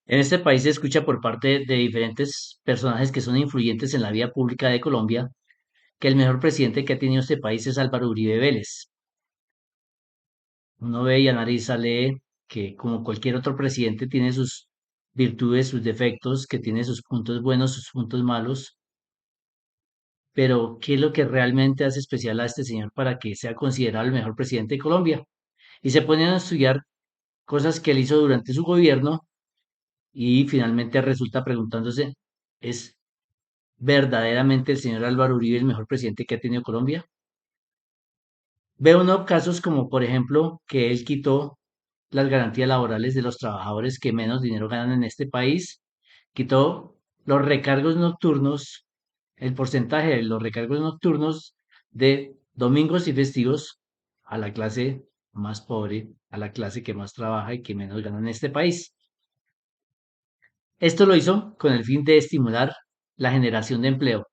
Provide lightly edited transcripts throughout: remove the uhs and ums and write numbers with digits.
En este país se escucha por parte de diferentes personajes que son influyentes en la vida pública de Colombia que el mejor presidente que ha tenido este país es Álvaro Uribe Vélez. Uno ve y analiza, lee que como cualquier otro presidente tiene sus virtudes, sus defectos, que tiene sus puntos buenos, sus puntos malos, pero ¿qué es lo que realmente hace especial a este señor para que sea considerado el mejor presidente de Colombia? Y se ponen a estudiar cosas que él hizo durante su gobierno y finalmente resulta preguntándose, ¿es verdaderamente el señor Álvaro Uribe el mejor presidente que ha tenido Colombia? Ve uno casos como, por ejemplo, que él quitó las garantías laborales de los trabajadores que menos dinero ganan en este país, quitó los recargos nocturnos, el porcentaje de los recargos nocturnos de domingos y festivos a la clase más pobre, a la clase que más trabaja y que menos gana en este país. Esto lo hizo con el fin de estimular la generación de empleo.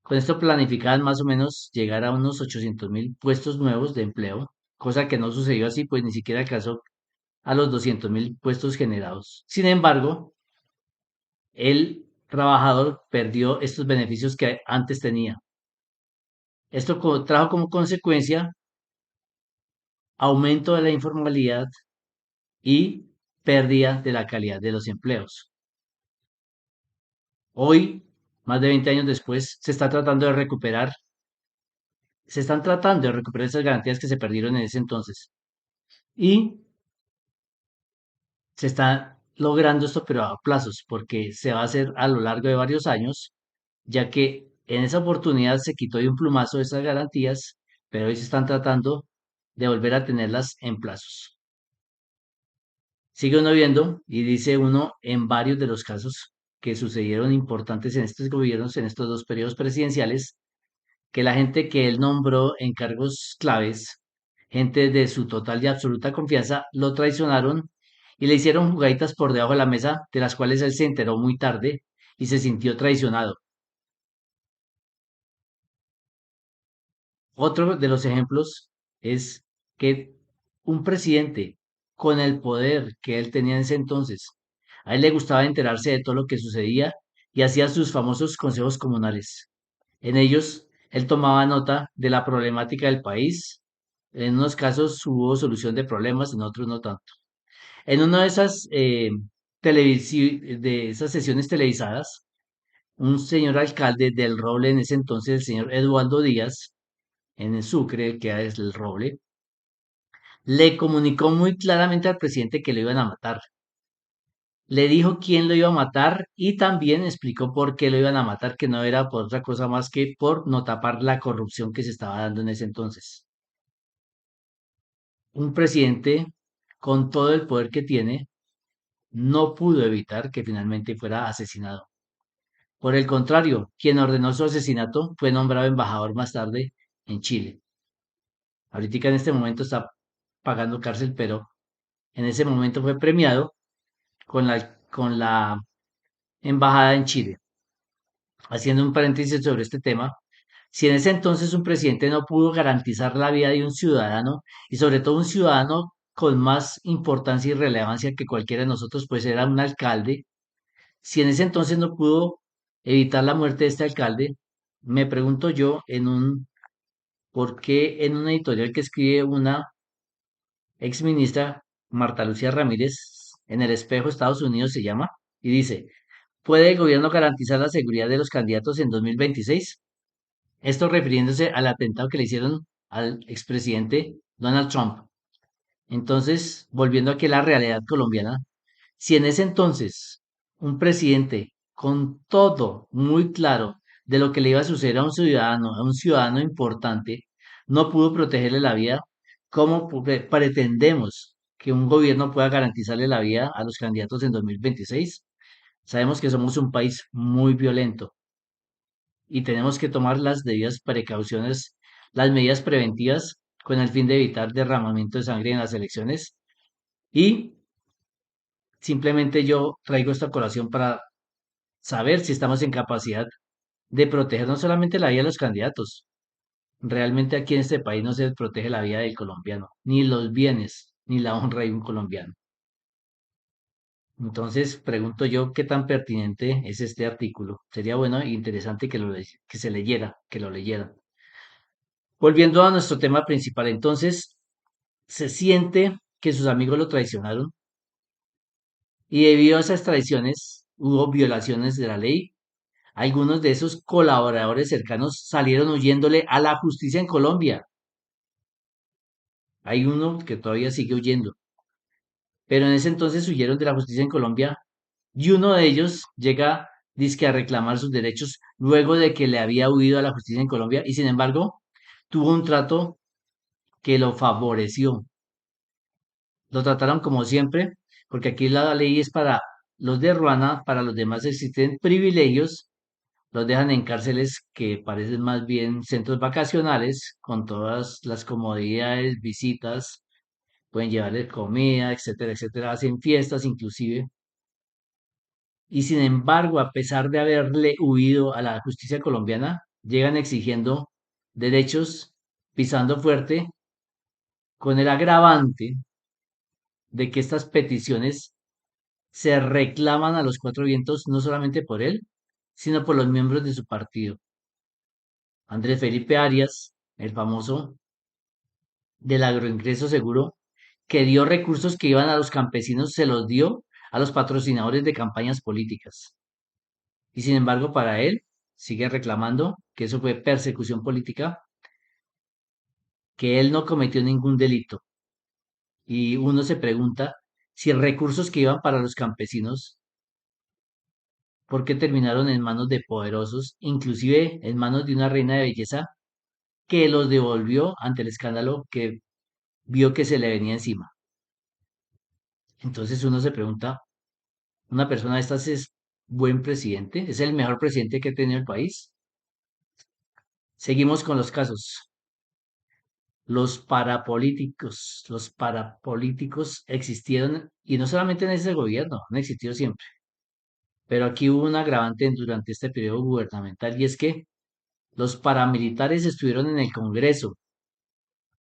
Con esto planificaban más o menos llegar a unos 800.000 puestos nuevos de empleo, cosa que no sucedió así, pues ni siquiera alcanzó a los 200.000 puestos generados. Sin embargo, el trabajador perdió estos beneficios que antes tenía. Esto trajo como consecuencia aumento de la informalidad y pérdida de la calidad de los empleos. Hoy, más de 20 años después, se están tratando de recuperar esas garantías que se perdieron en ese entonces. Y se está logrando esto, pero a plazos, porque se va a hacer a lo largo de varios años, ya que en esa oportunidad se quitó de un plumazo esas garantías, pero hoy se están tratando de volver a tenerlas en plazos. Sigue uno viendo y dice uno en varios de los casos que sucedieron importantes en estos gobiernos, en estos dos periodos presidenciales, que la gente que él nombró en cargos claves, gente de su total y absoluta confianza, lo traicionaron y le hicieron jugaditas por debajo de la mesa, de las cuales él se enteró muy tarde y se sintió traicionado. Otro de los ejemplos es que un presidente con el poder que él tenía en ese entonces, a él le gustaba enterarse de todo lo que sucedía y hacía sus famosos consejos comunales. En ellos, él tomaba nota de la problemática del país. En unos casos hubo solución de problemas, en otros no tanto. En una de esas, de esas sesiones televisadas, un señor alcalde del Roble en ese entonces, el señor Eduardo Díaz, en el Sucre, que es el Roble, le comunicó muy claramente al presidente que lo iban a matar. Le dijo quién lo iba a matar y también explicó por qué lo iban a matar, que no era por otra cosa más que por no tapar la corrupción que se estaba dando en ese entonces. Un presidente con todo el poder que tiene no pudo evitar que finalmente fuera asesinado. Por el contrario, quien ordenó su asesinato fue nombrado embajador más tarde en Chile. Ahorita en este momento está pagando cárcel, pero en ese momento fue premiado con la embajada en Chile. Haciendo un paréntesis sobre este tema, si en ese entonces un presidente no pudo garantizar la vida de un ciudadano, y sobre todo un ciudadano con más importancia y relevancia que cualquiera de nosotros, pues era un alcalde, si en ese entonces no pudo evitar la muerte de este alcalde, me pregunto yo por qué en una editorial que escribe una ex ministra, Marta Lucía Ramírez, en El Espejo, Estados Unidos se llama, y dice, ¿puede el gobierno garantizar la seguridad de los candidatos en 2026? Esto refiriéndose al atentado que le hicieron al expresidente Donald Trump. Entonces, volviendo aquí a la realidad colombiana, si en ese entonces un presidente con todo muy claro de lo que le iba a suceder a un ciudadano importante, no pudo protegerle la vida, ¿cómo pretendemos que un gobierno pueda garantizarle la vida a los candidatos en 2026? Sabemos que somos un país muy violento y tenemos que tomar las debidas precauciones, las medidas preventivas con el fin de evitar derramamiento de sangre en las elecciones. Y simplemente yo traigo esta colación para saber si estamos en capacidad de proteger no solamente la vida de los candidatos, realmente aquí en este país no se protege la vida del colombiano, ni los bienes, ni la honra de un colombiano. Entonces, pregunto yo, ¿qué tan pertinente es este artículo? Sería bueno e interesante que se leyera, que lo leyeran. Volviendo a nuestro tema principal, entonces, se siente que sus amigos lo traicionaron y debido a esas traiciones hubo violaciones de la ley. Algunos de esos colaboradores cercanos salieron huyéndole a la justicia en Colombia. Hay uno que todavía sigue huyendo, pero en ese entonces huyeron de la justicia en Colombia y uno de ellos llega, dizque a reclamar sus derechos luego de que le había huido a la justicia en Colombia y sin embargo tuvo un trato que lo favoreció. Lo trataron como siempre, porque aquí la ley es para los de Ruana, para los demás existen privilegios, los dejan en cárceles que parecen más bien centros vacacionales, con todas las comodidades, visitas, pueden llevarles comida, etcétera, etcétera, hacen fiestas inclusive. Y sin embargo, a pesar de haberle huido a la justicia colombiana, llegan exigiendo derechos, pisando fuerte, con el agravante de que estas peticiones se reclaman a los cuatro vientos no solamente por él, sino por los miembros de su partido. Andrés Felipe Arias, el famoso del agroingreso seguro, que dio recursos que iban a los campesinos, se los dio a los patrocinadores de campañas políticas. Y sin embargo, para él, sigue reclamando que eso fue persecución política, que él no cometió ningún delito. Y uno se pregunta si recursos que iban para los campesinos, ¿por qué terminaron en manos de poderosos, inclusive en manos de una reina de belleza que los devolvió ante el escándalo que vio que se le venía encima? Entonces uno se pregunta, ¿una persona de estas es buen presidente? ¿Es el mejor presidente que ha tenido el país? Seguimos con los casos. Los parapolíticos existieron, y no solamente en ese gobierno, han existido siempre. Pero aquí hubo un agravante durante este periodo gubernamental y es que los paramilitares estuvieron en el Congreso.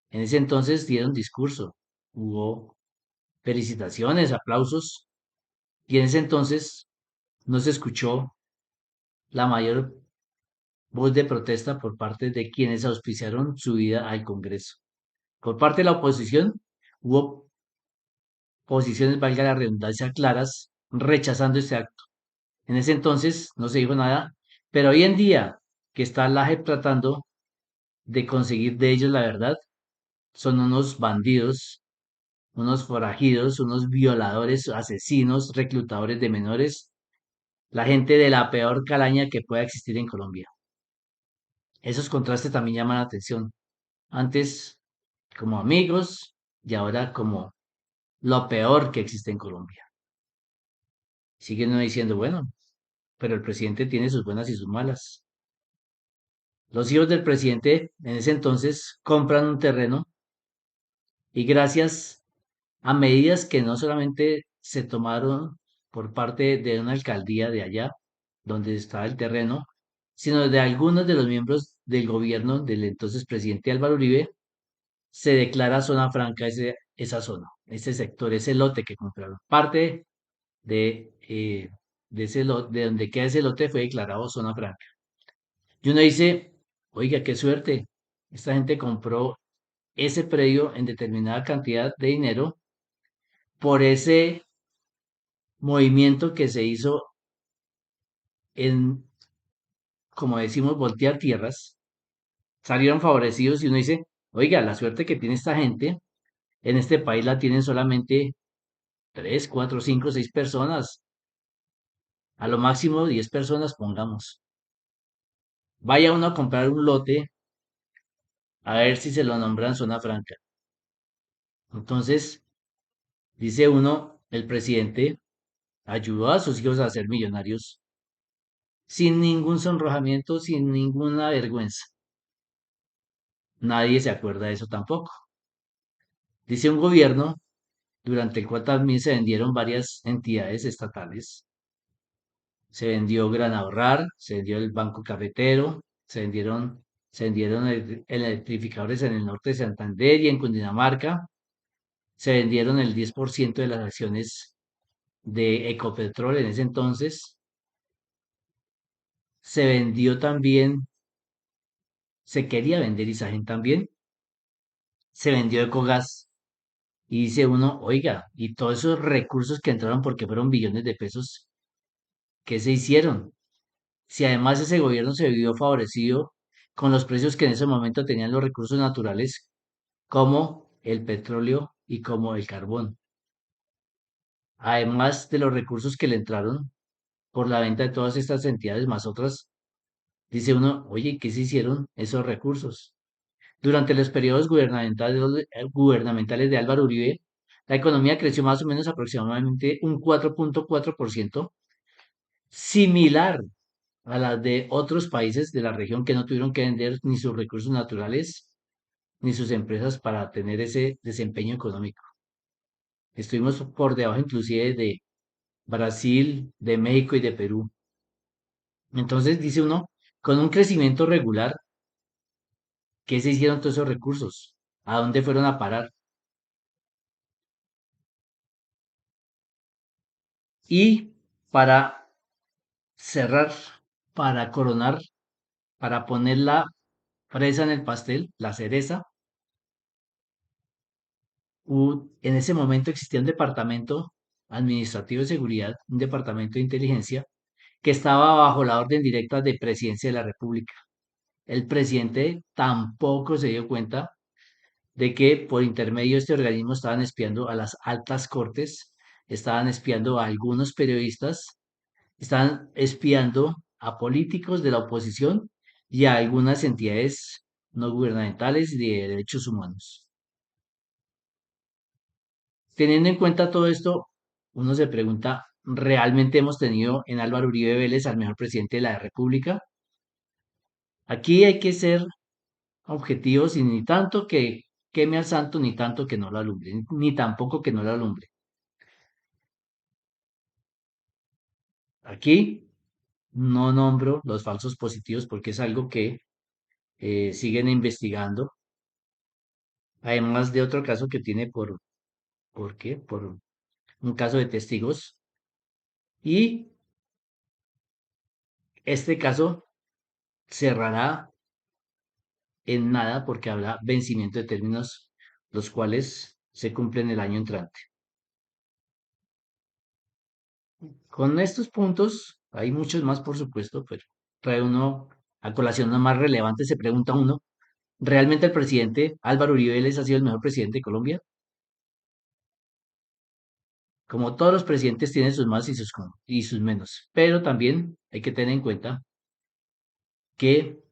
En ese entonces dieron discurso, hubo felicitaciones, aplausos, y en ese entonces no se escuchó la mayor voz de protesta por parte de quienes auspiciaron su vida al Congreso. Por parte de la oposición, hubo posiciones, valga la redundancia, claras, rechazando este acto. En ese entonces no se dijo nada, pero hoy en día que está la JEP tratando de conseguir de ellos la verdad, son unos bandidos, unos forajidos, unos violadores, asesinos, reclutadores de menores, la gente de la peor calaña que pueda existir en Colombia. Esos contrastes también llaman la atención. Antes como amigos y ahora como lo peor que existe en Colombia. Siguen diciendo, bueno, pero el presidente tiene sus buenas y sus malas. Los hijos del presidente en ese entonces compran un terreno y gracias a medidas que no solamente se tomaron por parte de una alcaldía de allá, donde estaba el terreno, sino de algunos de los miembros del gobierno del entonces presidente Álvaro Uribe, se declara zona franca esa zona, ese sector, ese lote que compraron. Parte de ese lote, de donde queda ese lote fue declarado zona franca. Y uno dice, oiga, qué suerte, esta gente compró ese predio en determinada cantidad de dinero por ese movimiento que se hizo en, como decimos, voltear tierras, salieron favorecidos y uno dice, oiga, la suerte que tiene esta gente, en este país la tienen solamente 3, 4, 5, 6 personas, a lo máximo 10 personas, pongamos. Vaya uno a comprar un lote a ver si se lo nombran zona franca. Entonces, dice uno, el presidente ayudó a sus hijos a ser millonarios sin ningún sonrojamiento, sin ninguna vergüenza. Nadie se acuerda de eso tampoco. Dice un gobierno durante el cual también se vendieron varias entidades estatales. Se vendió Gran Ahorrar, se vendió el Banco Cafetero, se vendieron electrificadores en el norte de Santander y en Cundinamarca, se vendieron el 10% de las acciones de Ecopetrol en ese entonces. Se vendió también, se quería vender Isagen también, se vendió Ecogas. Y dice uno, oiga, y todos esos recursos que entraron porque fueron billones de pesos, ¿qué se hicieron? Si además ese gobierno se vio favorecido con los precios que en ese momento tenían los recursos naturales, como el petróleo y como el carbón, además de los recursos que le entraron por la venta de todas estas entidades más otras, dice uno, oye, ¿qué se hicieron esos recursos? Durante los periodos gubernamentales de Álvaro Uribe, la economía creció más o menos aproximadamente un 4.4%, similar a la de otros países de la región que no tuvieron que vender ni sus recursos naturales ni sus empresas para tener ese desempeño económico. Estuvimos por debajo inclusive de Brasil, de México y de Perú. Entonces dice uno, con un crecimiento regular, ¿qué se hicieron todos esos recursos? ¿A dónde fueron a parar? Y para cerrar, para coronar, para poner la fresa en el pastel, la cereza, en ese momento existía un departamento administrativo de seguridad, un departamento de inteligencia, que estaba bajo la orden directa de Presidencia de la República. El presidente tampoco se dio cuenta de que por intermedio de este organismo estaban espiando a las altas cortes, estaban espiando a algunos periodistas, estaban espiando a políticos de la oposición y a algunas entidades no gubernamentales y de derechos humanos. Teniendo en cuenta todo esto, uno se pregunta, ¿realmente hemos tenido en Álvaro Uribe Vélez al mejor presidente de la República? Aquí hay que ser objetivos y ni tanto que queme al santo, ni tanto que no lo alumbre, ni tampoco que no lo alumbre. Aquí no nombro los falsos positivos porque es algo que siguen investigando, además de otro caso que tiene ¿por qué? Por un caso de testigos. Y este caso cerrará en nada porque habrá vencimiento de términos los cuales se cumplen el año entrante. Con estos puntos, hay muchos más por supuesto, pero trae uno a colación los más relevante, se pregunta uno, ¿realmente el presidente Álvaro Uribe Vélez ha sido el mejor presidente de Colombia? Como todos los presidentes tienen sus más y sus menos, pero también hay que tener en cuenta que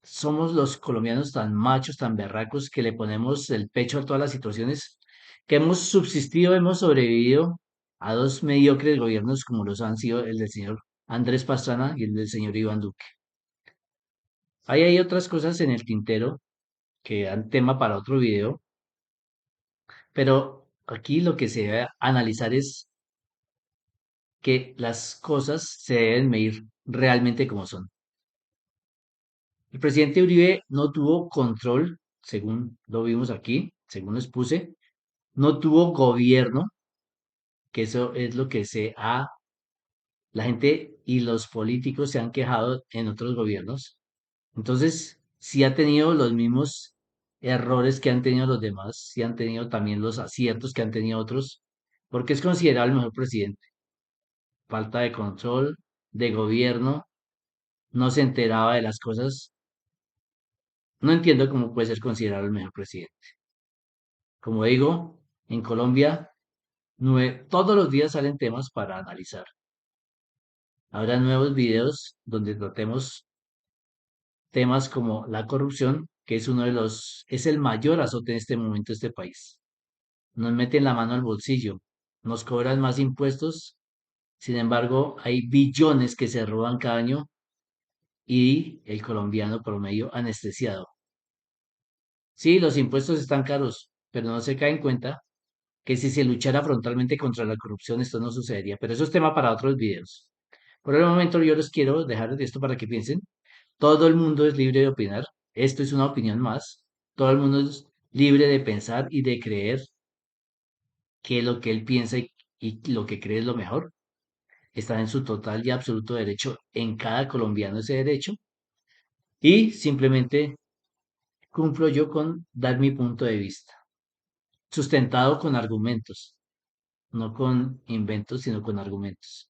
somos los colombianos tan machos, tan berracos, que le ponemos el pecho a todas las situaciones, que hemos subsistido, hemos sobrevivido a dos mediocres gobiernos como los han sido el del señor Andrés Pastrana y el del señor Iván Duque. Ahí hay otras cosas en el tintero que dan tema para otro video, pero aquí lo que se debe analizar es que las cosas se deben medir realmente como son. El presidente Uribe no tuvo control, según lo vimos aquí, según lo expuse, no tuvo gobierno, que eso es lo que la gente y los políticos se han quejado en otros gobiernos. Entonces, sí ha tenido los mismos errores que han tenido los demás, sí han tenido también los aciertos que han tenido otros, porque es considerado el mejor presidente. Falta de control, de gobierno, no se enteraba de las cosas. No entiendo cómo puede ser considerado el mejor presidente. Como digo, en Colombia todos los días salen temas para analizar. Habrá nuevos videos donde tratemos temas como la corrupción, que es es el mayor azote en este momento de este país. Nos meten la mano al bolsillo, nos cobran más impuestos, sin embargo, hay billones que se roban cada año y el colombiano promedio anestesiado. Sí, los impuestos están caros, pero no se cae en cuenta que si se luchara frontalmente contra la corrupción esto no sucedería. Pero eso es tema para otros videos. Por el momento yo los quiero dejar de esto para que piensen. Todo el mundo es libre de opinar. Esto es una opinión más. Todo el mundo es libre de pensar y de creer que lo que él piensa y lo que cree es lo mejor. Está en su total y absoluto derecho en cada colombiano ese derecho y simplemente cumplo yo con dar mi punto de vista, sustentado con argumentos, no con inventos, sino con argumentos.